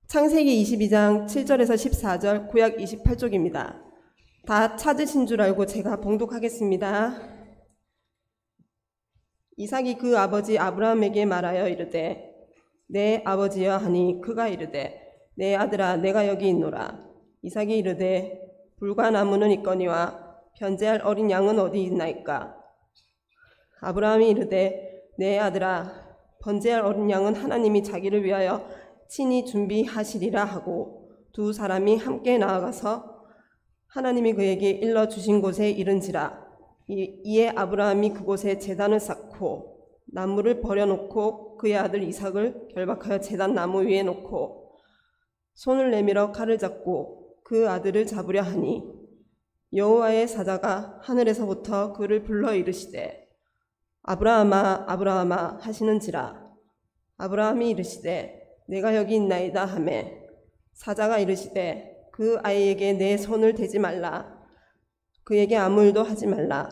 창세기 22장 7절에서 14절, 구약 28쪽입니다. 다 찾으신 줄 알고 제가 봉독하겠습니다. 이삭이 그 아버지 아브라함에게 말하여 이르되 내 아버지여 하니 그가 이르되 내 아들아 내가 여기 있노라. 이삭이 이르되 불과 나무는 있거니와 변제할 어린 양은 어디 있나이까. 아브라함이 이르되 내 아들아 번제할 어린 양은 하나님이 자기를 위하여 친히 준비하시리라 하고 두 사람이 함께 나아가서 하나님이 그에게 일러 주신 곳에 이른지라. 이에 아브라함이 그곳에 제단을 쌓고 나무를 버려놓고 그의 아들 이삭을 결박하여 제단 나무 위에 놓고 손을 내밀어 칼을 잡고 그 아들을 잡으려 하니 여호와의 사자가 하늘에서부터 그를 불러 이르시되 아브라함아 아브라함아 하시는지라. 아브라함이 이르시되 내가 여기 있나이다 하매 사자가 이르시되 그 아이에게 내 손을 대지 말라. 그에게 아무 일도 하지 말라.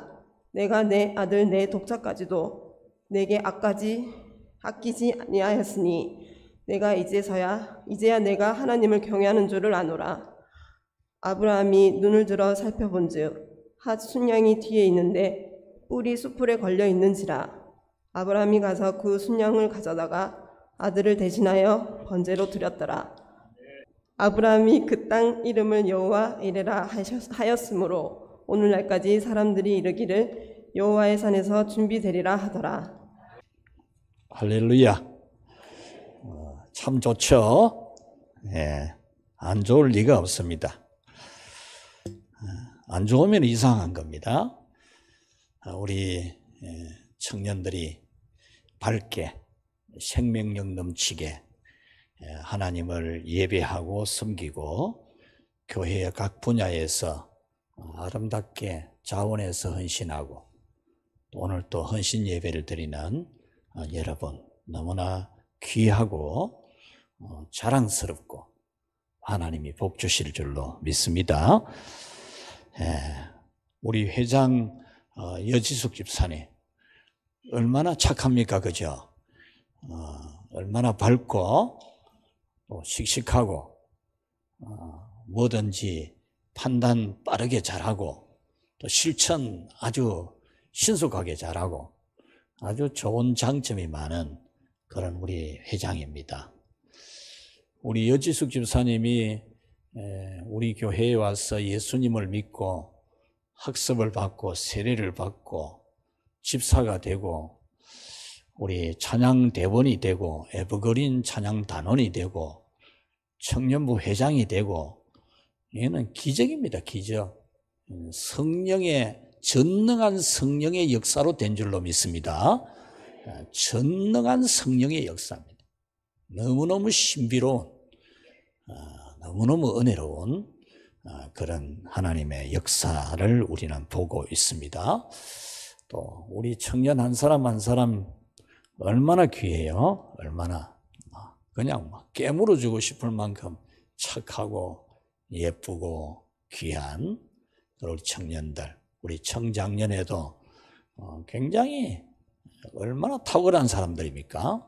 내가 내 아들 내 독자까지도 내게 아끼지 아니하였으니 내가 이제야 내가 하나님을 경외하는 줄을 아노라. 아브라함이 눈을 들어 살펴본즉 한 순양이 뒤에 있는데 뿔이 수풀에 걸려 있는지라. 아브라함이 가서 그 순양을 가져다가 아들을 대신하여 번제로 드렸더라. 아브라함이 그 땅 이름을 여호와 이레라 하였으므로 오늘날까지 사람들이 이르기를 여호와의 산에서 준비되리라 하더라. 할렐루야. 참 좋죠. 안 좋을 리가 없습니다. 안 좋으면 이상한 겁니다. 우리 청년들이 밝게 생명력 넘치게 하나님을 예배하고 섬기고 교회의 각 분야에서 아름답게 자원해서 헌신하고 오늘 또 헌신 예배를 드리는 여러분 너무나 귀하고 자랑스럽고 하나님이 복 주실 줄로 믿습니다. 우리 회장 여지숙 집사님 얼마나 착합니까, 그죠? 얼마나 밝고 또 씩씩하고 뭐든지 판단 빠르게 잘하고 또 실천 아주 신속하게 잘하고 아주 좋은 장점이 많은 그런 우리 회장입니다. 우리 여지숙 집사님이 우리 교회에 와서 예수님을 믿고 학습을 받고 세례를 받고 집사가 되고 우리 찬양 대원이 되고 에버그린 찬양 단원이 되고 청년부 회장이 되고 얘는 기적입니다. 기적. 전능한 성령의 역사로 된 줄로 믿습니다. 전능한 성령의 역사입니다. 너무너무 신비로운 너무너무 은혜로운 그런 하나님의 역사를 우리는 보고 있습니다. 또 우리 청년 한 사람 한 사람 얼마나 귀해요. 얼마나 그냥 깨물어주고 싶을 만큼 착하고 예쁘고 귀한 우리 청년들, 우리 청장년에도 굉장히 얼마나 탁월한 사람들입니까?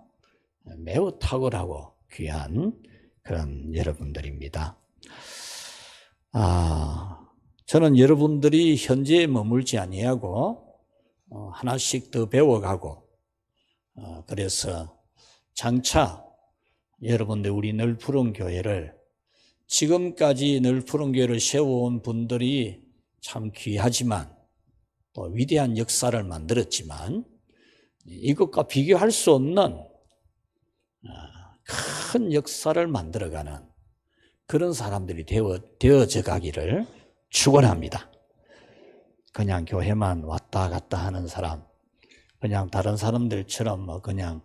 매우 탁월하고 귀한 그런 여러분들입니다. 저는 여러분들이 현재에 머물지 아니하고 하나씩 더 배워가고 그래서 장차 여러분들 우리 널푸른 교회를 지금까지 널푸른 교회를 세워온 분들이 참 귀하지만 또 위대한 역사를 만들었지만 이것과 비교할 수 없는 큰 역사를 만들어가는 그런 사람들이 되어져 가기를 축원합니다. 그냥 교회만 왔다 갔다 하는 사람, 그냥 다른 사람들처럼 그냥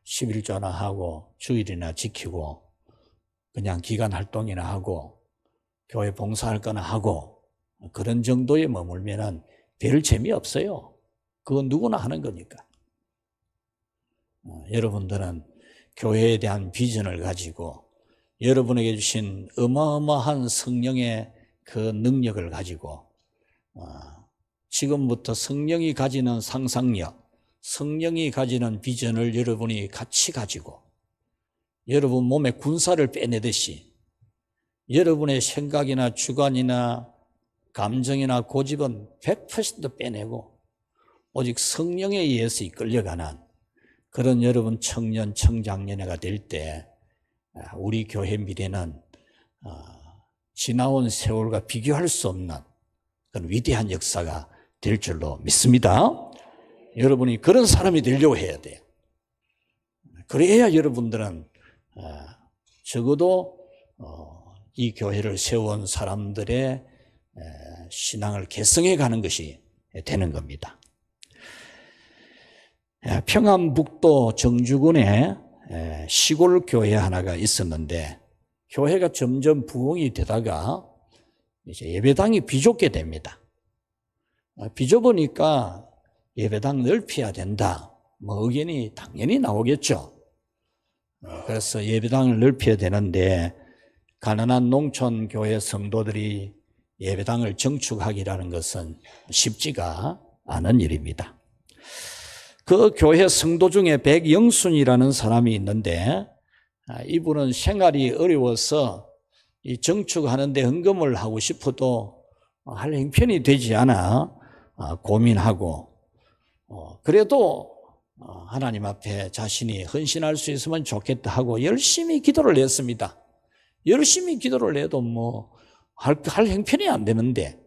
11조나 하고 주일이나 지키고 그냥 기간 활동이나 하고 교회 봉사할 거나 하고 그런 정도에 머물면은 별 재미없어요. 그건 누구나 하는 거니까. 여러분들은 교회에 대한 비전을 가지고 여러분에게 주신 어마어마한 성령의 그 능력을 가지고 지금부터 성령이 가지는 상상력, 성령이 가지는 비전을 여러분이 같이 가지고 여러분 몸에 군사를 빼내듯이 여러분의 생각이나 주관이나 감정이나 고집은 100% 빼내고 오직 성령에 의해서 이끌려가는 그런 여러분 청년, 청장년회가 될 때 우리 교회 미래는 지나온 세월과 비교할 수 없는 그런 위대한 역사가 될 줄로 믿습니다. 여러분이 그런 사람이 되려고 해야 돼요. 그래야 여러분들은 적어도 이 교회를 세워온 사람들의 신앙을 개성해 가는 것이 되는 겁니다. 평안북도 정주군에 시골 교회 하나가 있었는데 교회가 점점 부흥이 되다가 이제 예배당이 비좁게 됩니다. 비좁으니까 예배당 넓혀야 된다. 의견이 당연히 나오겠죠. 그래서 예배당을 넓혀야 되는데 가난한 농촌 교회 성도들이 예배당을 증축하기라는 것은 쉽지가 않은 일입니다. 그 교회 성도 중에 백영순이라는 사람이 있는데 이분은 생활이 어려워서 이 증축하는데 헌금을 하고 싶어도 할 형편이 되지 않아 고민하고 그래도 하나님 앞에 자신이 헌신할 수 있으면 좋겠다 하고 열심히 기도를 했습니다. 열심히 기도를 해도 할 형편이 안 되는데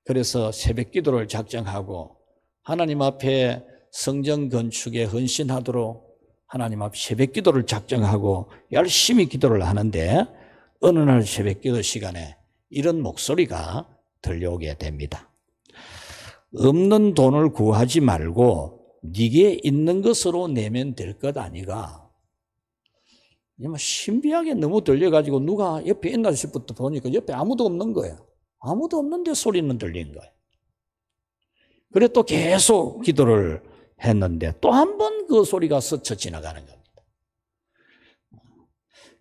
그래서 새벽 기도를 작정하고 하나님 앞에 성전 건축에 헌신하도록 하나님 앞에 새벽 기도를 작정하고 열심히 기도를 하는데 어느 날 새벽 기도 시간에 이런 목소리가 들려오게 됩니다. 없는 돈을 구하지 말고 네게 있는 것으로 내면 될 것 아니가. 신비하게 너무 들려가지고 누가 옆에 있나 싶부터 보니까 옆에 아무도 없는 거예요. 아무도 없는데 소리는 들린 거예요. 그래 또 계속 기도를 했는데 또 한 번 그 소리가 스쳐 지나가는 겁니다.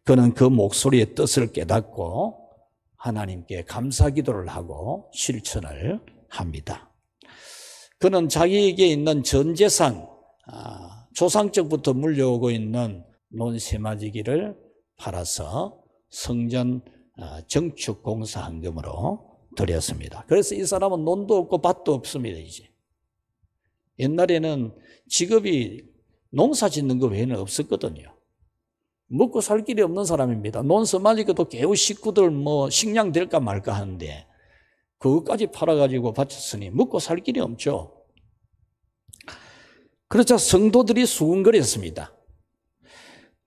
그는 그 목소리의 뜻을 깨닫고 하나님께 감사 기도를 하고 실천을 합니다. 그는 자기에게 있는 전 재산, 조상적부터 물려오고 있는 논세마지기를 팔아서 성전 정축 공사 헌금으로 드렸습니다. 그래서 이 사람은 논도 없고 밭도 없습니다. 이제 옛날에는 직업이 농사 짓는 거 외에는 없었거든요. 먹고 살 길이 없는 사람입니다. 논서마지기도 개우 식구들 식량 될까 말까 하는데 그것까지 팔아가지고 바쳤으니 먹고 살 길이 없죠. 그러자 성도들이 수군거렸습니다.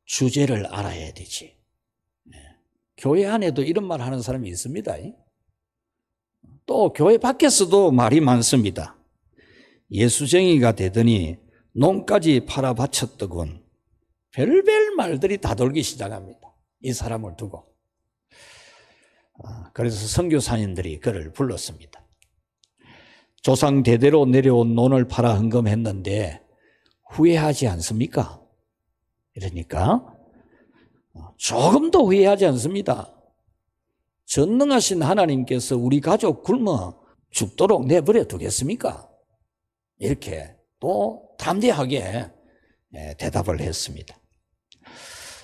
주제를 알아야 되지. 교회 안에도 이런 말 하는 사람이 있습니다. 또 교회 밖에서도 말이 많습니다. 예수쟁이가 되더니 논까지 팔아 바쳤더군. 별별 말들이 다 돌기 시작합니다. 이 사람을 두고. 그래서 선교사님들이 그를 불렀습니다. 조상 대대로 내려온 논을 팔아 헌금했는데 후회하지 않습니까? 이러니까 조금도 후회하지 않습니다. 전능하신 하나님께서 우리 가족 굶어 죽도록 내버려 두겠습니까? 이렇게 또 담대하게 대답을 했습니다.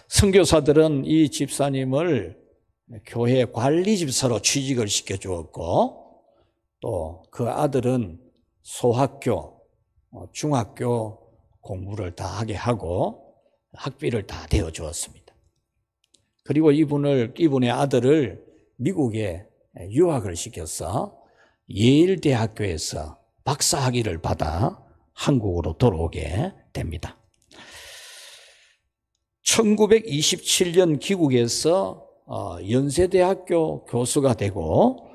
선교사들은 이 집사님을 교회 관리 집사로 취직을 시켜주었고 또 그 아들은 소학교, 중학교 공부를 다 하게 하고 학비를 다 대어주었습니다. 그리고 이분의 아들을 미국에 유학을 시켜서 예일대학교에서 박사학위를 받아 한국으로 돌아오게 됩니다. 1927년 귀국해서 연세대학교 교수가 되고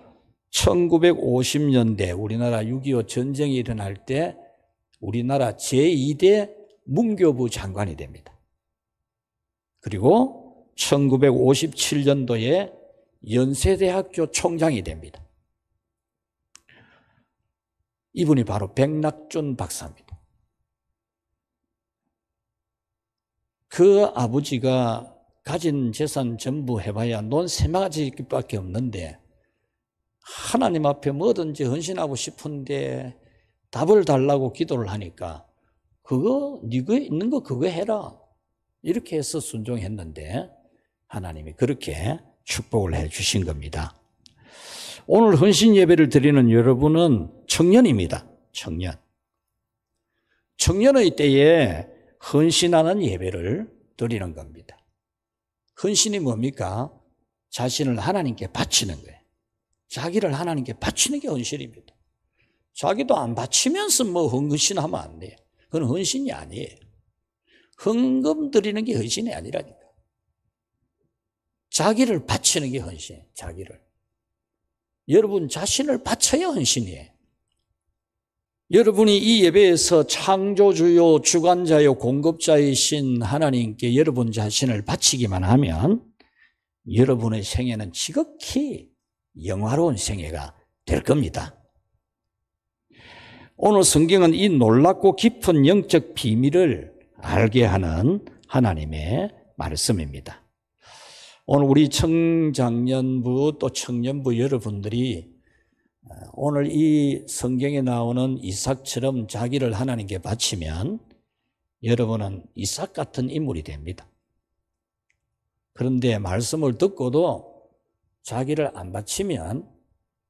1950년대 우리나라 6.25 전쟁이 일어날 때 우리나라 제2대 문교부 장관이 됩니다. 그리고 1957년도에 연세대학교 총장이 됩니다. 이분이 바로 백낙준 박사입니다. 그 아버지가 가진 재산 전부 해봐야 논 3마지밖에 없는데 하나님 앞에 뭐든지 헌신하고 싶은데 답을 달라고 기도를 하니까 그거 네가 있는 거 그거 해라. 이렇게 해서 순종했는데 하나님이 그렇게 축복을 해 주신 겁니다. 오늘 헌신 예배를 드리는 여러분은 청년입니다. 청년. 청년의 때에 헌신하는 예배를 드리는 겁니다. 헌신이 뭡니까? 자신을 하나님께 바치는 거예요. 자기를 하나님께 바치는 게 헌신입니다. 자기도 안 바치면서 뭐 헌신하면 안 돼요. 그건 헌신이 아니에요. 헌금 드리는 게 헌신이 아니라니까. 자기를 바치는 게 헌신이에요. 자기를. 여러분 자신을 바쳐야 헌신이에요. 여러분이 이 예배에서 창조주요 주관자요 공급자이신 하나님께 여러분 자신을 바치기만 하면 여러분의 생애는 지극히 영화로운 생애가 될 겁니다. 오늘 성경은 이 놀랍고 깊은 영적 비밀을 알게 하는 하나님의 말씀입니다. 오늘 우리 청장년부 또 청년부 여러분들이 오늘 이 성경에 나오는 이삭처럼 자기를 하나님께 바치면 여러분은 이삭 같은 인물이 됩니다. 그런데 말씀을 듣고도 자기를 안 바치면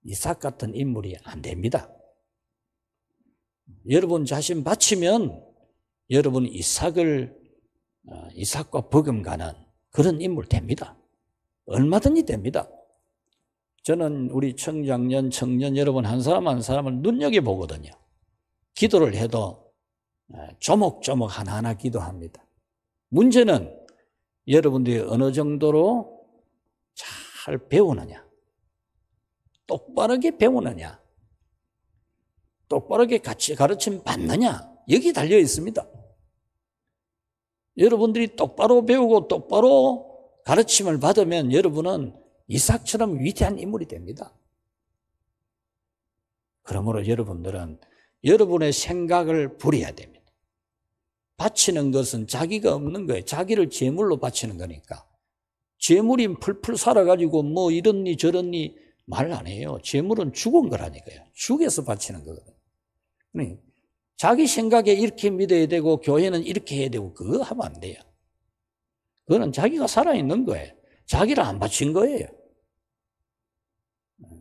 이삭 같은 인물이 안 됩니다. 여러분 자신 바치면 여러분 이삭과 버금가는 그런 인물 됩니다. 얼마든지 됩니다. 저는 우리 청장년, 청년 여러분 한 사람 한 사람을 눈여겨보거든요. 기도를 해도 조목조목 하나하나 기도합니다. 문제는 여러분들이 어느 정도로 잘 배우느냐, 똑바르게 배우느냐, 똑바르게 같이 가르침 받느냐, 여기 달려 있습니다. 여러분들이 똑바로 배우고 똑바로 가르침을 받으면 여러분은 이삭처럼 위대한 인물이 됩니다. 그러므로 여러분들은 여러분의 생각을 버려야 됩니다. 바치는 것은 자기가 없는 거예요. 자기를 제물로 바치는 거니까. 제물이 풀풀 살아가지고 뭐 이렇니 저렇니 말 안 해요. 제물은 죽은 거라니까요. 죽여서 바치는 거거든요. 자기 생각에 이렇게 믿어야 되고 교회는 이렇게 해야 되고 그거 하면 안 돼요. 그거는 자기가 살아있는 거예요. 자기를 안 바친 거예요.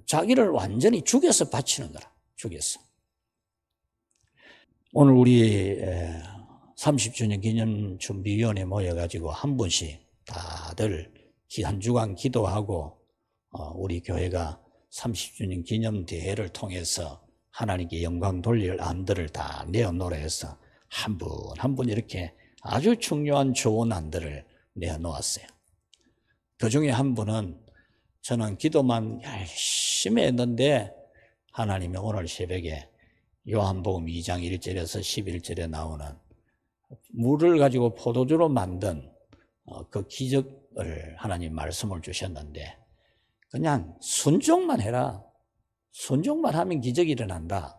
자기를 완전히 죽여서 바치는 거라. 죽여서. 오늘 우리 30주년 기념준비위원회 모여가지고 한 분씩 다들 한 주간 기도하고 우리 교회가 30주년 기념대회를 통해서 하나님께 영광 돌릴 안들을 다 내어놓으라 해서 한 분 한 분 이렇게 아주 중요한 좋은 안들을 내어놓았어요. 그 중에 한 분은 저는 기도만 열심히 했는데 하나님이 오늘 새벽에 요한복음 2장 1절에서 11절에 나오는 물을 가지고 포도주로 만든 그 기적을 하나님 말씀을 주셨는데 그냥 순종만 해라. 순종만 하면 기적이 일어난다.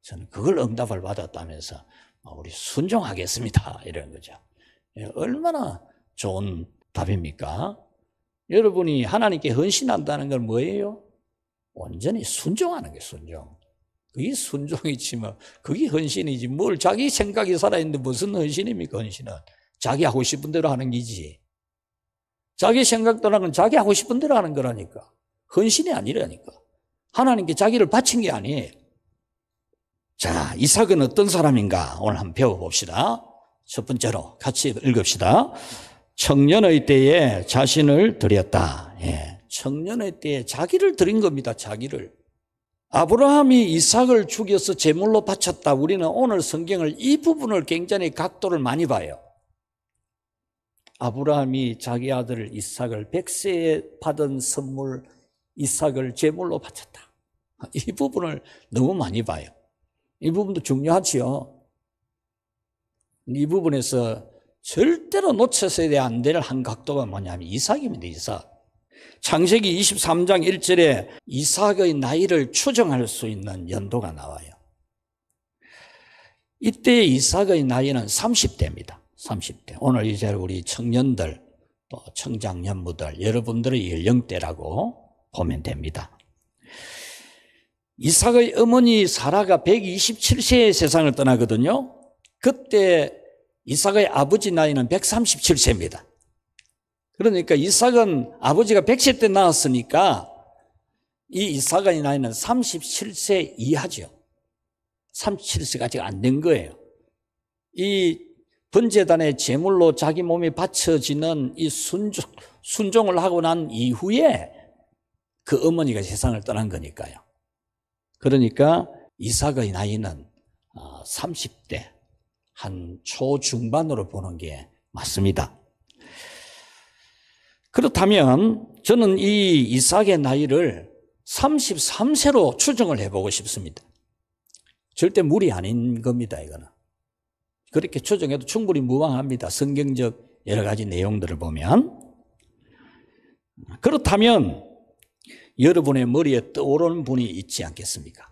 저는 그걸 응답을 받았다면서 우리 순종하겠습니다. 이런 거죠. 얼마나 좋은 답입니까? 여러분이 하나님께 헌신한다는 건 뭐예요? 온전히 순종하는 거예요. 순종. 그게 순종이지 뭐 그게 헌신이지 뭘 자기 생각이 살아있는데 무슨 헌신입니까? 헌신은 자기 하고 싶은 대로 하는 기지. 자기 생각대로 하는 건 자기 하고 싶은 대로 하는 거라니까. 헌신이 아니라니까. 하나님께 자기를 바친 게 아니에요. 자, 이삭은 어떤 사람인가 오늘 한번 배워봅시다. 첫 번째로 같이 읽읍시다. 청년의 때에 자신을 드렸다. 청년의 때에 자기를 드린 겁니다. 자기를. 아브라함이 이삭을 죽여서 제물로 바쳤다. 우리는 오늘 성경을 이 부분을 굉장히 각도를 많이 봐요. 아브라함이 자기 아들 이삭을 백세에 받은 선물 이삭을 제물로 바쳤다. 이 부분을 너무 많이 봐요. 이 부분도 중요하지요. 이 부분에서 절대로 놓쳐서야 안 될 한 각도가 뭐냐면 이삭입니다. 이삭. 창세기 23장 1절에 이삭의 나이를 추정할 수 있는 연도가 나와요. 이때 이삭의 나이는 30대입니다. 30대. 오늘 이제 우리 청년들 또 청장년부들 여러분들의 연령대라고 보면 됩니다. 이삭의 어머니 사라가 127세에 세상을 떠나거든요. 그때 이삭의 아버지 나이는 137세입니다. 그러니까 이삭은 아버지가 100세 때 낳았으니까 이 이삭의 나이는 37세 이하죠. 37세가 아직 안 된 거예요. 이 번제단의 제물로 자기 몸이 바쳐지는 이 순종을 하고 난 이후에 그 어머니가 세상을 떠난 거니까요. 그러니까 이삭의 나이는 30대 한 초중반으로 보는 게 맞습니다. 그렇다면 저는 이 이삭의 나이를 33세로 추정을 해보고 싶습니다. 절대 무리 아닌 겁니다, 이거는. 그렇게 추정해도 충분히 무방합니다. 성경적 여러 가지 내용들을 보면. 그렇다면 여러분의 머리에 떠오르는 분이 있지 않겠습니까?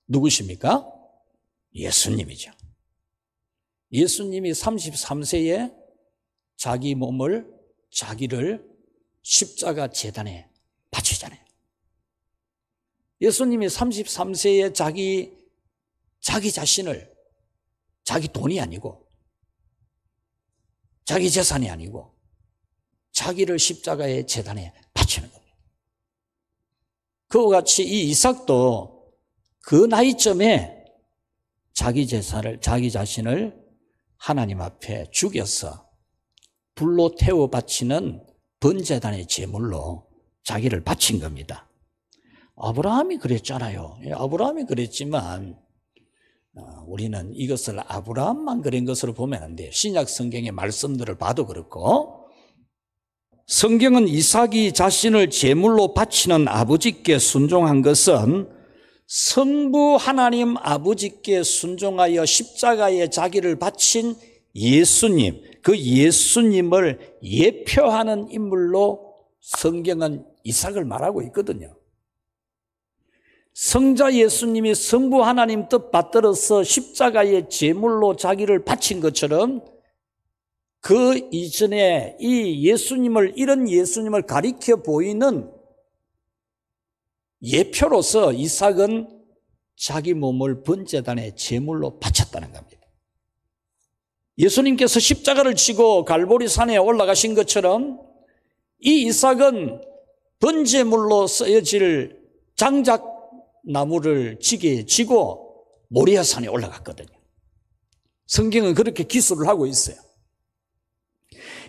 누구십니까? 예수님이죠. 예수님이 33세에 자기를 십자가 제단에 바치잖아요. 예수님이 33세에 자기 자신을, 자기 돈이 아니고, 자기 재산이 아니고, 자기를 십자가의 제단에 바치는 겁니다. 그와 같이 이 이삭도 그 나이쯤에 자기 자신을 하나님 앞에 죽여서 불로 태워 바치는 번제단의 제물로 자기를 바친 겁니다. 아브라함이 그랬잖아요. 아브라함이 그랬지만 우리는 이것을 아브라함만 그런 것으로 보면 안 돼요. 신약 성경의 말씀들을 봐도 그렇고, 성경은 이삭이 자신을 제물로 바치는 아버지께 순종한 것은 성부 하나님 아버지께 순종하여 십자가에 자기를 바친 예수님, 그 예수님을 예표하는 인물로 성경은 이삭을 말하고 있거든요. 성자 예수님이 성부 하나님 뜻 받들어서 십자가의 제물로 자기를 바친 것처럼 그 이전에 이런 예수님을 가리켜 보이는 예표로서 이삭은 자기 몸을 번제단의 제물로 바쳤다는 겁니다. 예수님께서 십자가를 지고 갈보리산에 올라가신 것처럼 이 이삭은 번제물로 쓰여질 장작나무를 지게 지고 모리아산에 올라갔거든요. 성경은 그렇게 기술을 하고 있어요.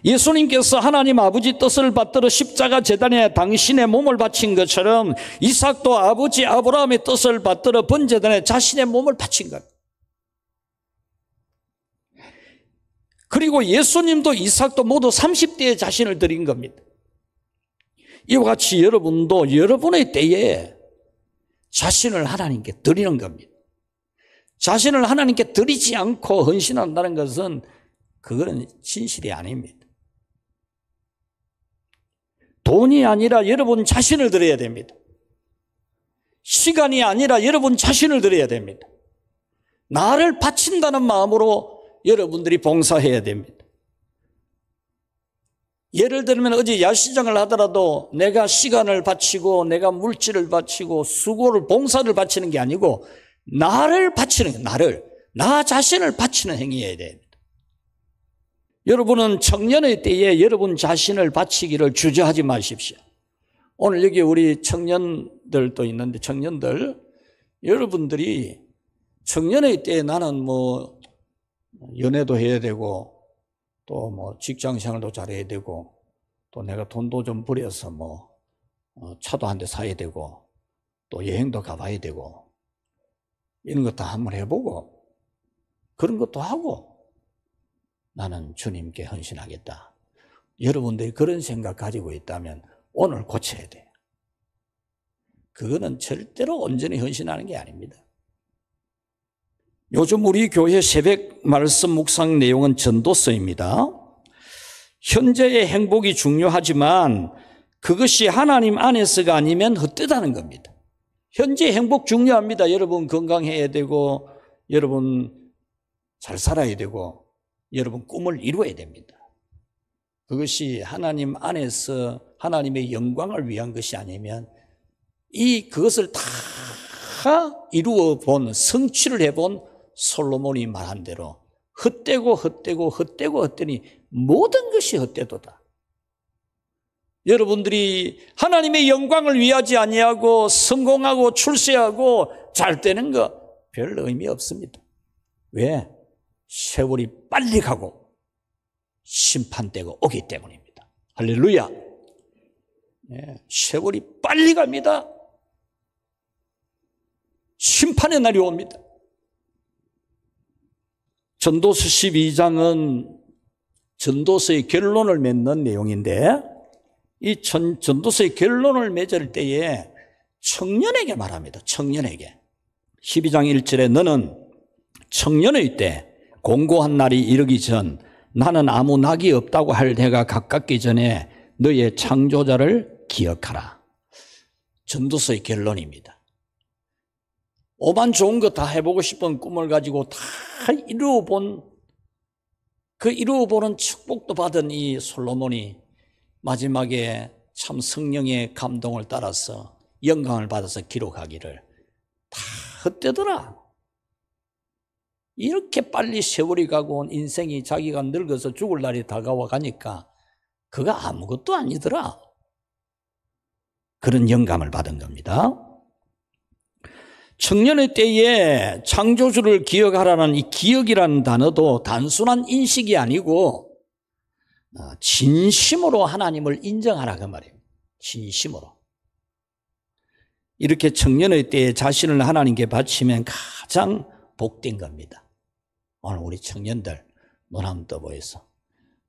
예수님께서 하나님 아버지 뜻을 받들어 십자가 제단에 당신의 몸을 바친 것처럼 이삭도 아버지 아브라함의 뜻을 받들어 번제단에 자신의 몸을 바친 것. 그리고 예수님도 이삭도 모두 30대에 자신을 드린 겁니다. 이와 같이 여러분도 여러분의 때에 자신을 하나님께 드리는 겁니다. 자신을 하나님께 드리지 않고 헌신한다는 것은 그거는 진실이 아닙니다. 돈이 아니라 여러분 자신을 드려야 됩니다. 시간이 아니라 여러분 자신을 드려야 됩니다. 나를 바친다는 마음으로 여러분들이 봉사해야 됩니다. 예를 들면 어제 야시장을 하더라도 내가 시간을 바치고 내가 물질을 바치고 수고를 봉사를 바치는 게 아니고 나를 바치는 거예요. 나 자신을 바치는 행위여야 됩니다. 여러분은 청년의 때에 여러분 자신을 바치기를 주저하지 마십시오. 오늘 여기 우리 청년들도 있는데 청년들, 여러분들이 청년의 때에 나는 연애도 해야 되고 또 직장 생활도 잘해야 되고 또 내가 돈도 좀 벌여서 차도 한 대 사야 되고 또 여행도 가봐야 되고 이런 것도 한번 해보고 그런 것도 하고 나는 주님께 헌신하겠다. 여러분들이 그런 생각 가지고 있다면 오늘 고쳐야 돼요. 그거는 절대로 온전히 헌신하는 게 아닙니다. 요즘 우리 교회 새벽 말씀 묵상 내용은 전도서입니다. 현재의 행복이 중요하지만 그것이 하나님 안에서가 아니면 헛되다는 겁니다. 현재 행복 중요합니다. 여러분 건강해야 되고 여러분 잘 살아야 되고 여러분 꿈을 이루어야 됩니다. 그것이 하나님 안에서 하나님의 영광을 위한 것이 아니면 그것을 다 이루어 본 성취를 해본 솔로몬이 말한 대로 헛되니 모든 것이 헛되도다. 여러분들이 하나님의 영광을 위하지 아니하고 성공하고 출세하고 잘 되는 거 별 의미 없습니다. 왜? 세월이 빨리 가고 심판때가 오기 때문입니다. 할렐루야. 네, 세월이 빨리 갑니다. 심판의 날이 옵니다. 전도서 12장은 전도서의 결론을 맺는 내용인데 이 전도서의 결론을 맺을 때에 청년에게 말합니다. 청년에게. 12장 1절에 너는 청년의 때 공고한 날이 이르기 전 나는 아무 낙이 없다고 할 해가 가깝기 전에 너의 창조자를 기억하라. 전도서의 결론입니다. 오만 좋은 거 다 해보고 싶은 꿈을 가지고 다 이루어보는 축복도 받은 이 솔로몬이 마지막에 참 성령의 감동을 따라서 영광을 받아서 기록하기를 다 헛되더라. 이렇게 빨리 세월이 가고 온 인생이 자기가 늙어서 죽을 날이 다가와 가니까 그거 아무것도 아니더라. 그런 영감을 받은 겁니다. 청년의 때에 창조주를 기억하라는 이 기억이라는 단어도 단순한 인식이 아니고 진심으로 하나님을 인정하라 그 말이에요. 진심으로. 이렇게 청년의 때에 자신을 하나님께 바치면 가장 복된 겁니다. 오늘 우리 청년들 눈 한번 떠보이소.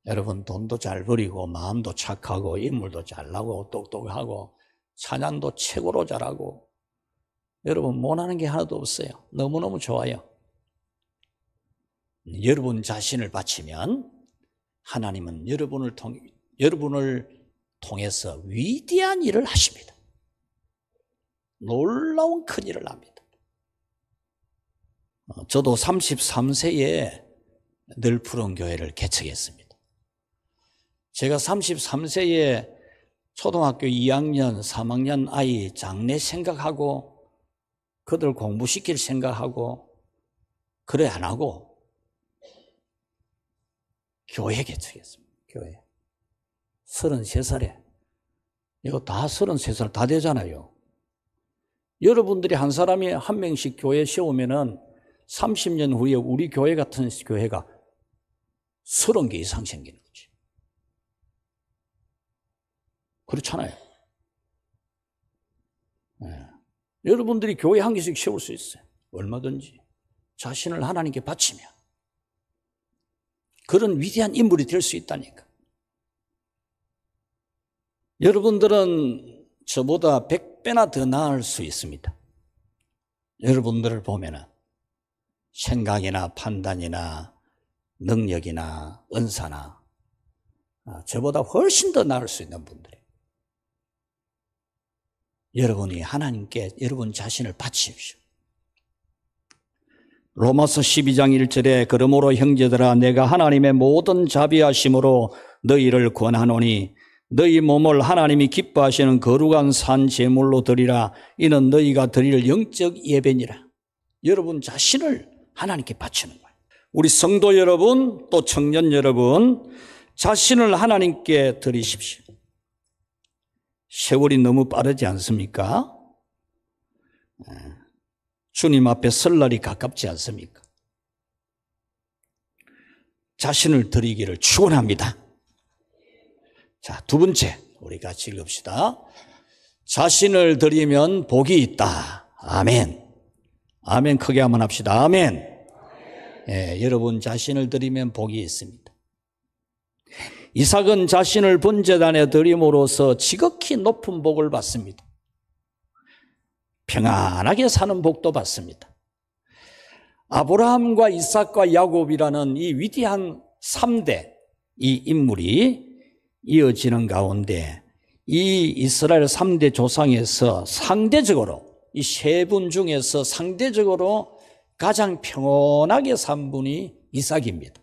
여러분 돈도 잘 버리고 마음도 착하고 인물도 잘나고 똑똑하고 찬양도 최고로 잘하고 여러분 못하는 게 하나도 없어요. 너무너무 좋아요. 여러분 자신을 바치면 하나님은 여러분을 통해서 위대한 일을 하십니다. 놀라운 큰 일을 합니다. 저도 33세에 늘 푸른 교회를 개척했습니다. 제가 33세에 초등학교 2학년, 3학년 아이 장래 생각하고 그들 공부시킬 생각하고 그래 안 하고 교회 개척했습니다. 교회. 33살에. 이거 다 33살 다 되잖아요. 여러분들이 한 사람이 한 명씩 교회 세우면은 30년 후에 우리 교회 같은 교회가 30개 이상 생기는 거지. 그렇잖아요. 네. 여러분들이 교회 한 개씩 세울 수 있어요. 얼마든지. 자신을 하나님께 바치면. 그런 위대한 인물이 될 수 있다니까. 여러분들은 저보다 100배나 더 나을 수 있습니다. 여러분들을 보면은 생각이나 판단이나 능력이나 은사나 저보다 훨씬 더 나을 수 있는 분들이. 여러분이 하나님께 여러분 자신을 바치십시오. 로마서 12장 1절에 그러므로 형제들아 내가 하나님의 모든 자비하심으로 너희를 권하노니 너희 몸을 하나님이 기뻐하시는 거룩한 산 제물로 드리라. 이는 너희가 드릴 영적 예배니라. 여러분 자신을 하나님께 바치는 거예요. 우리 성도 여러분 또 청년 여러분 자신을 하나님께 드리십시오. 세월이 너무 빠르지 않습니까? 주님 앞에 설 날이 가깝지 않습니까? 자신을 드리기를 축원합니다. 자, 두 번째 우리 같이 읽읍시다. 자신을 드리면 복이 있다. 아멘. 아멘 크게 한번 합시다. 아멘. 예, 여러분 자신을 드리면 복이 있습니다. 이삭은 자신을 번제단에 드림으로써 지극히 높은 복을 받습니다. 평안하게 사는 복도 받습니다. 아브라함과 이삭과 야곱이라는 이 위대한 3대 이 인물이 이어지는 가운데 이 이스라엘 3대 조상에서 상대적으로 이 세 분 중에서 상대적으로 가장 평온하게 산 분이 이삭입니다.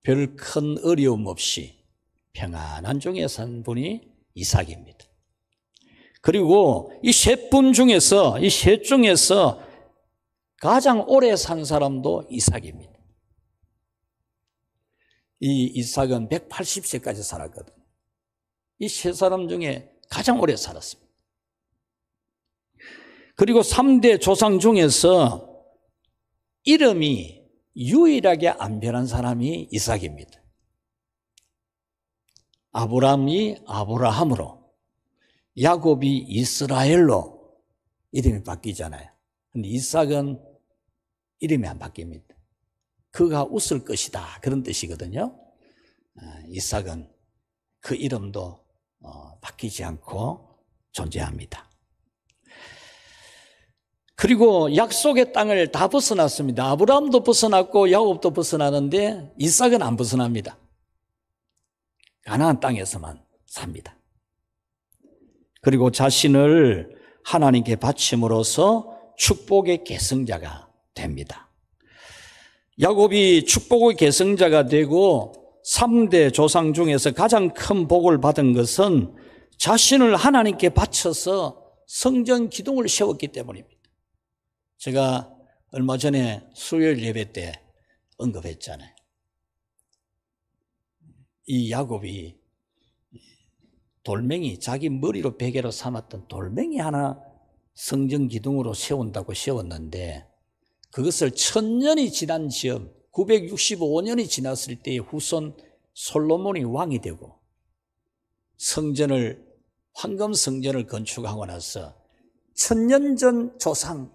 별 큰 어려움 없이 평안한 중에 산 분이 이삭입니다. 그리고 이 세 분 중에서 이 셋 중에서 가장 오래 산 사람도 이삭입니다. 이 이삭은 180세까지 살았거든요. 이 세 사람 중에 가장 오래 살았습니다. 그리고 3대 조상 중에서 이름이 유일하게 안 변한 사람이 이삭입니다. 아브라함이 아브라함으로, 야곱이 이스라엘로 이름이 바뀌잖아요. 근데 이삭은 이름이 안 바뀝니다. 그가 웃을 것이다, 그런 뜻이거든요. 이삭은 그 이름도 바뀌지 않고 존재합니다. 그리고 약속의 땅을 다 벗어났습니다. 아브라함도 벗어났고 야곱도 벗어나는데 이삭은 안 벗어납니다. 가나안 땅에서만 삽니다. 그리고 자신을 하나님께 바침으로써 축복의 계승자가 됩니다. 야곱이 축복의 계승자가 되고 3대 조상 중에서 가장 큰 복을 받은 것은 자신을 하나님께 바쳐서 성전 기둥을 세웠기 때문입니다. 제가 얼마 전에 수요일 예배 때 언급했잖아요. 이 야곱이 돌멩이, 자기 머리로 베개로 삼았던 돌멩이 하나 성전 기둥으로 세운다고 세웠는데 그것을 1000년이 지난 즈음 965년이 지났을 때의 후손 솔로몬이 왕이 되고 황금 성전을 건축하고 나서 1000년 전 조상,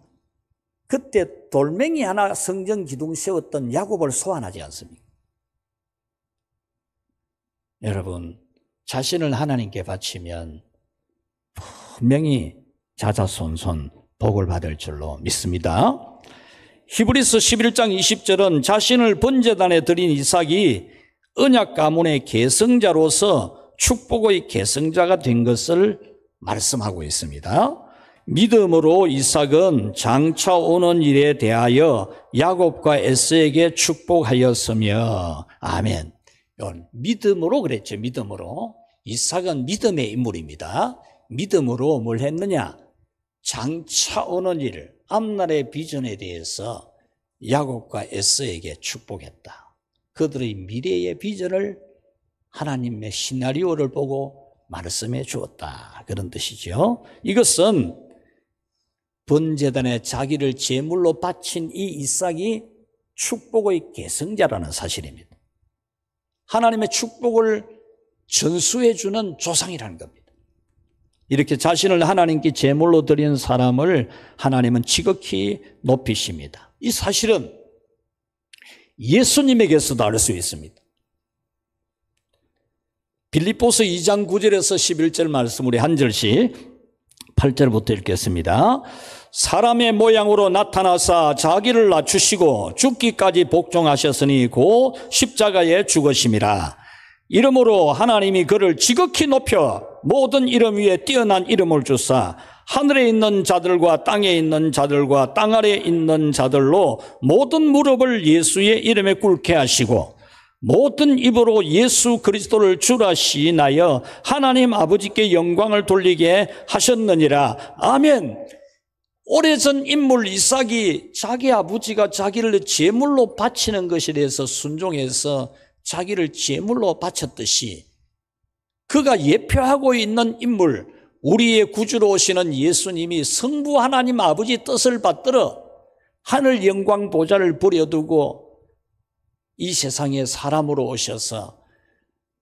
그때 돌멩이 하나 성전 기둥 세웠던 야곱을 소환하지 않습니까? 여러분, 자신을 하나님께 바치면 분명히 자자손손 복을 받을 줄로 믿습니다. 히브리서 11장 20절은 자신을 번제단에 드린 이삭이 언약 가문의 계승자로서 축복의 계승자가 된 것을 말씀하고 있습니다. 믿음으로 이삭은 장차 오는 일에 대하여 야곱과 에서에게 축복하였으며, 아멘. 믿음으로 그랬죠. 믿음으로. 이삭은 믿음의 인물입니다. 믿음으로 뭘 했느냐? 장차 오는 일을, 앞날의 비전에 대해서 야곱과 에서에게 축복했다. 그들의 미래의 비전을 하나님의 시나리오를 보고 말씀해 주었다, 그런 뜻이죠. 이것은 번제단에 자기를 제물로 바친 이 이삭이 축복의 계승자라는 사실입니다. 하나님의 축복을 전수해 주는 조상이라는 겁니다. 이렇게 자신을 하나님께 제물로 드린 사람을 하나님은 지극히 높이십니다. 이 사실은 예수님에게서도 알 수 있습니다. 빌립보서 2장 9절에서 11절 말씀 우리 한 절씩 8절부터 읽겠습니다. 사람의 모양으로 나타나사 자기를 낮추시고 죽기까지 복종하셨으니 곧 십자가에 죽으심이라. 이름으로 하나님이 그를 지극히 높여 모든 이름 위에 뛰어난 이름을 주사 하늘에 있는 자들과 땅에 있는 자들과 땅 아래에 있는 자들로 모든 무릎을 예수의 이름에 꿇게 하시고 모든 입으로 예수 그리스도를 주라 시인하여 하나님 아버지께 영광을 돌리게 하셨느니라. 아멘. 오래전 인물 이삭이 자기 아버지가 자기를 제물로 바치는 것에 대해서 순종해서 자기를 제물로 바쳤듯이 그가 예표하고 있는 인물, 우리의 구주로 오시는 예수님이 성부 하나님 아버지 뜻을 받들어 하늘 영광 보좌를 버려두고 이 세상에 사람으로 오셔서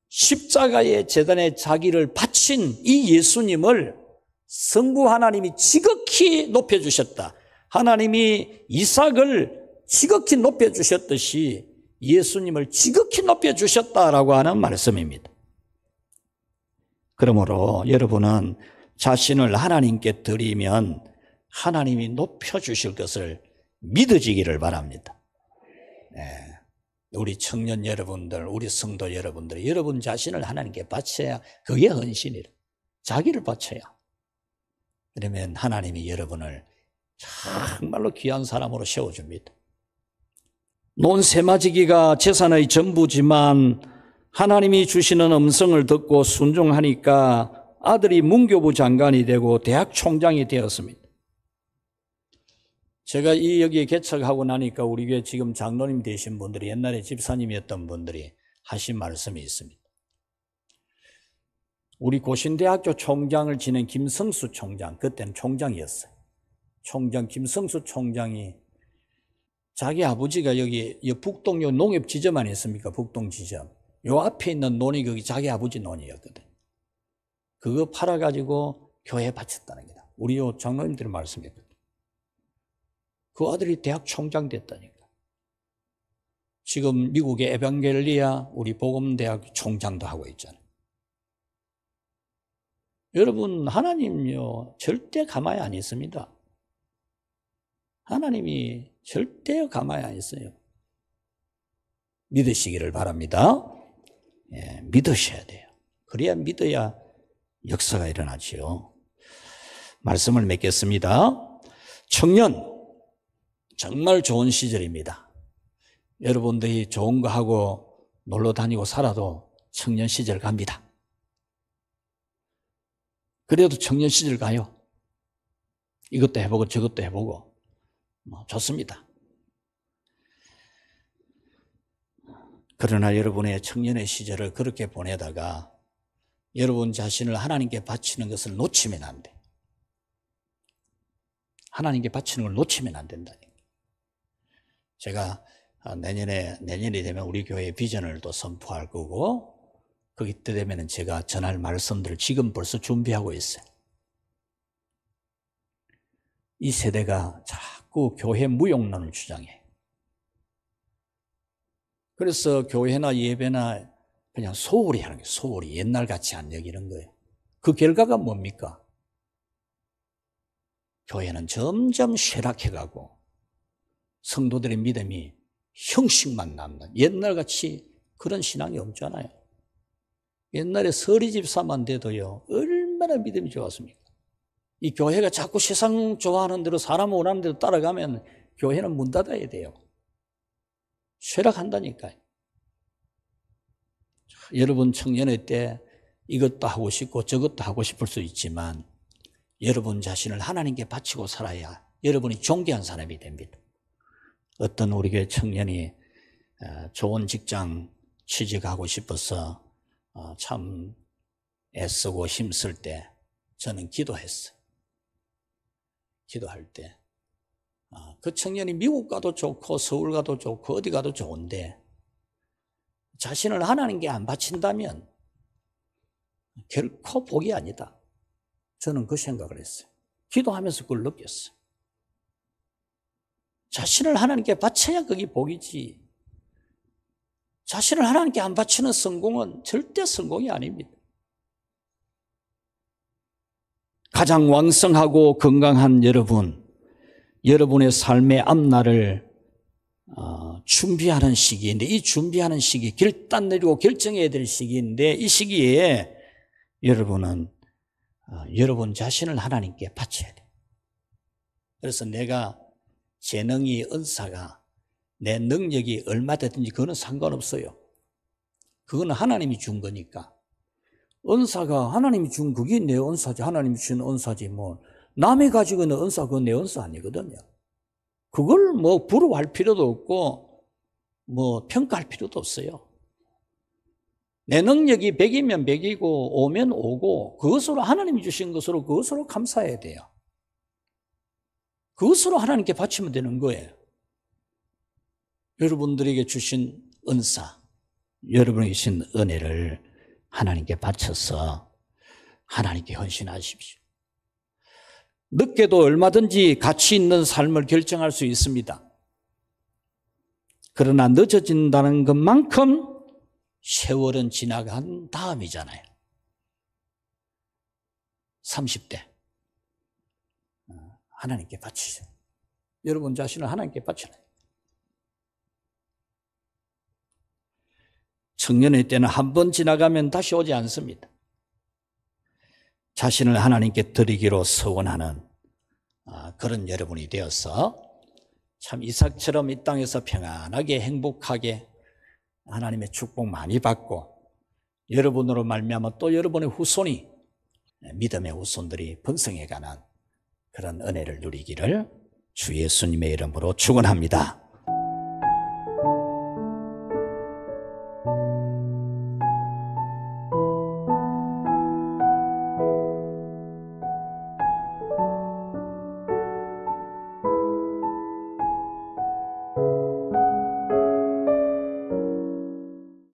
십자가의 제단에 자기를 바친 이 예수님을 성부 하나님이 지극히 높여주셨다. 하나님이 이삭을 지극히 높여주셨듯이 예수님을 지극히 높여주셨다라고 하는 말씀입니다. 그러므로 여러분은 자신을 하나님께 드리면 하나님이 높여주실 것을 믿어지기를 바랍니다. 네. 우리 청년 여러분들, 우리 성도 여러분들, 여러분 자신을 하나님께 바쳐야 그게 헌신이라. 자기를 바쳐야. 그러면 하나님이 여러분을 정말로 귀한 사람으로 세워줍니다. 논세마지기가 재산의 전부지만 하나님이 주시는 음성을 듣고 순종하니까 아들이 문교부 장관이 되고 대학 총장이 되었습니다. 제가 여기에 개척하고 나니까 우리 교회 지금 장로님 되신 분들이 옛날에 집사님이었던 분들이 하신 말씀이 있습니다. 우리 고신대학교 총장을 지낸 김성수 총장, 그때는 총장이었어요. 총장 김성수 총장이 자기 아버지가 여기 북동 요 농협지점 아니었습니까? 북동지점. 요 앞에 있는 논이 거기 자기 아버지 논이었거든. 그거 팔아가지고 교회에 바쳤다는 거다. 우리 요 장로님들이 말씀했거든. 그 아들이 대학 총장 됐다니까. 지금 미국의 에반겔리아 우리 복음대학 총장도 하고 있잖아요. 여러분, 하나님요 절대 가만히 안 있습니다. 하나님이 절대 가만히 안 있어요. 믿으시기를 바랍니다. 예, 믿으셔야 돼요. 그래야 믿어야 역사가 일어나지요. 말씀을 맺겠습니다. 청년, 정말 좋은 시절입니다. 여러분들이 좋은 거 하고 놀러 다니고 살아도 청년 시절 갑니다. 그래도 청년 시절 가요. 이것도 해보고 저것도 해보고 좋습니다. 그러나 여러분의 청년의 시절을 그렇게 보내다가 여러분 자신을 하나님께 바치는 것을 놓치면 안 돼. 하나님께 바치는 걸 놓치면 안 된다니까. 제가 내년이 되면 우리 교회의 비전을 또 선포할 거고, 거기 때 되면 제가 전할 말씀들을 지금 벌써 준비하고 있어요. 이 세대가 자꾸 교회 무용론을 주장해. 그래서 교회나 예배나 그냥 소홀히 하는 거예요. 소홀히 옛날같이 안 여기는 거예요. 그 결과가 뭡니까? 교회는 점점 쇠락해가고 성도들의 믿음이 형식만 남는, 옛날같이 그런 신앙이 없잖아요. 옛날에 서리집사만 돼도요 얼마나 믿음이 좋았습니까? 이 교회가 자꾸 세상 좋아하는 대로, 사람 원하는 대로 따라가면 교회는 문 닫아야 돼요. 쇠락한다니까요. 여러분 청년의 때 이것도 하고 싶고 저것도 하고 싶을 수 있지만 여러분 자신을 하나님께 바치고 살아야 여러분이 존귀한 사람이 됩니다. 어떤 우리 교회 청년이 좋은 직장 취직하고 싶어서 참 애쓰고 힘쓸 때 저는 기도했어요. 기도할 때 그 청년이 미국 가도 좋고 서울 가도 좋고 어디 가도 좋은데 자신을 하나님께 안 바친다면 결코 복이 아니다. 저는 그 생각을 했어요. 기도하면서 그걸 느꼈어요. 자신을 하나님께 바쳐야 그게 복이지. 자신을 하나님께 안 바치는 성공은 절대 성공이 아닙니다. 가장 왕성하고 건강한 여러분의 삶의 앞날을 준비하는 시기인데, 이 준비하는 시기, 결단 내리고 결정해야 될 시기인데, 이 시기에 여러분은 여러분 자신을 하나님께 바쳐야 돼요. 그래서 내가 재능이, 은사가, 내 능력이 얼마 되든지 그거는 상관없어요. 그거는 하나님이 준 거니까. 은사가 하나님이 준 그게 내 은사지, 하나님이 준 은사지, 뭐 남이 가지고 있는 은사 그건 내 은사 아니거든요. 그걸 뭐 부러워할 필요도 없고 뭐 평가할 필요도 없어요. 내 능력이 100이면 100이고 5면 5고 그것으로 하나님이 주신 것으로 그것으로 감사해야 돼요. 그것으로 하나님께 바치면 되는 거예요. 여러분들에게 주신 은사, 여러분에게 주신 은혜를 하나님께 바쳐서 하나님께 헌신하십시오. 늦게도 얼마든지 가치 있는 삶을 결정할 수 있습니다. 그러나 늦어진다는 것만큼 세월은 지나간 다음이잖아요. 30대 하나님께 바치세요. 여러분 자신을 하나님께 바쳐라. 청년의 때는 한 번 지나가면 다시 오지 않습니다. 자신을 하나님께 드리기로 서원하는 그런 여러분이 되어서 참 이삭처럼 이 땅에서 평안하게 행복하게 하나님의 축복 많이 받고 여러분으로 말미암아 또 여러분의 후손이 믿음의 후손들이 번성해가는 그런 은혜를 누리기를 주 예수님의 이름으로 축원합니다.